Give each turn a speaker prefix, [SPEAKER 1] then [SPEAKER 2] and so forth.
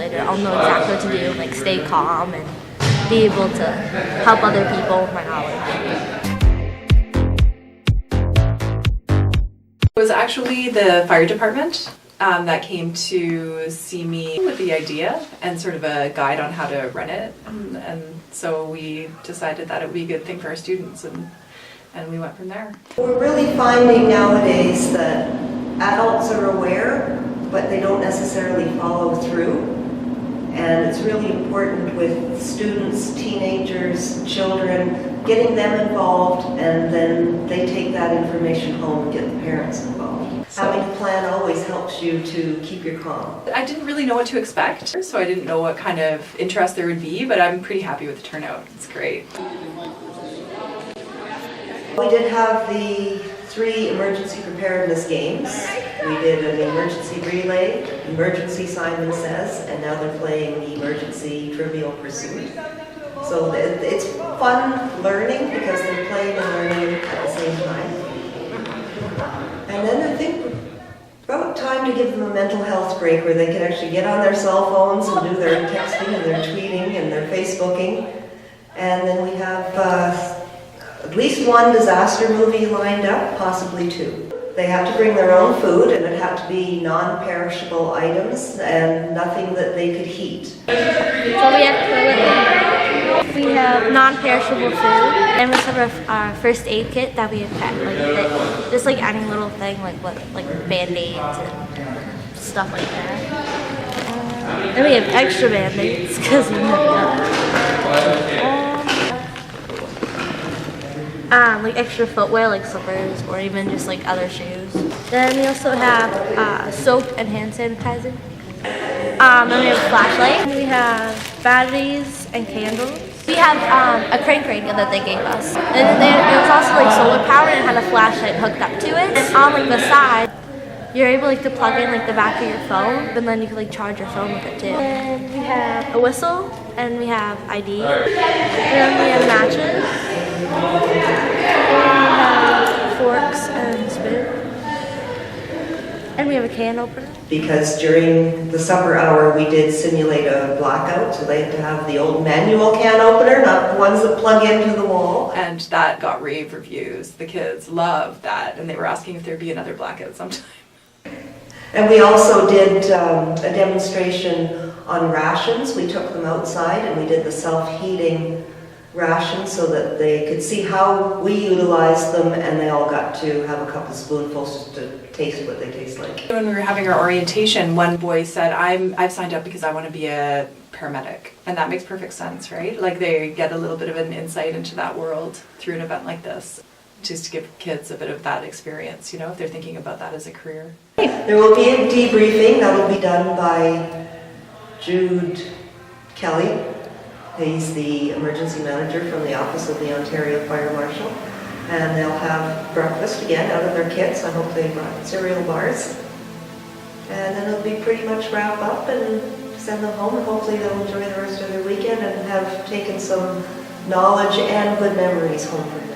[SPEAKER 1] excited. I'll know exactly what to do, like stay calm and be able to help other people with my knowledge.
[SPEAKER 2] It was actually the fire department that came to see me with the idea and sort of a guide on how to run it. And so we decided that it would be a good thing for our students, and we went from there.
[SPEAKER 3] We're really finding nowadays that adults are aware, but they don't necessarily follow through. And it's really important with students, teenagers, children, getting them involved, and then they take that information home and get the parents involved. Having a plan always helps you to keep your calm.
[SPEAKER 2] I didn't really know what to expect, so I didn't know what kind of interest there would be, but I'm pretty happy with the turnout. It's great.
[SPEAKER 3] We did have the 3 emergency preparedness games. We did an emergency relay, emergency Simon Says, and now they're playing the emergency Trivial Pursuit. So it's fun learning because they're playing and learning at the same time. And then I think about time to give them a mental health break where they can actually get on their cell phones and do their texting and their tweeting and their Facebooking. And then we have at least 1 disaster movie lined up, possibly 2. They have to bring their own food, and it had to be non-perishable items and nothing that they could heat.
[SPEAKER 1] So we have non-perishable food, and we have our first aid kit that we have packed, just like any little thing, like Band-Aids and stuff like that. And we have extra Band-Aids because we like extra footwear, like slippers, or even just like other shoes. Then we also have soap and hand sanitizer. Then we have a flashlight. We have batteries and candles. We have a crank radio that they gave us. And it was also like solar powered and had a flashlight hooked up to it. And on like the side, you're able like to plug in like the back of your phone, and then you can like charge your phone with it too. And we have a whistle, and we have ID. And then we have matches. And we have forks and spoons. And we have a can opener.
[SPEAKER 3] Because during the supper hour we did simulate a blackout, so they had to have the old manual can opener, not the ones that plug into the wall.
[SPEAKER 2] And that got rave reviews. The kids loved that, and they were asking if there'd be another blackout sometime.
[SPEAKER 3] And we also did a demonstration on rations. We took them outside and we did the self-heating rations so that they could see how we utilized them, and they all got to have a couple spoonfuls to taste what they taste like.
[SPEAKER 2] When we were having our orientation, one boy said, I've signed up because I want to be a paramedic. And that makes perfect sense, right? Like they get a little bit of an insight into that world through an event like this, just to give kids a bit of that experience, if they're thinking about that as a career.
[SPEAKER 3] There will be a debriefing that will be done by Jude Kelly. He's the emergency manager from the Office of the Ontario Fire Marshal. And they'll have breakfast again out of their kits. I hope they brought cereal bars. And then it'll be pretty much wrap up and send them home, and hopefully they'll enjoy the rest of their weekend and have taken some knowledge and good memories home for them.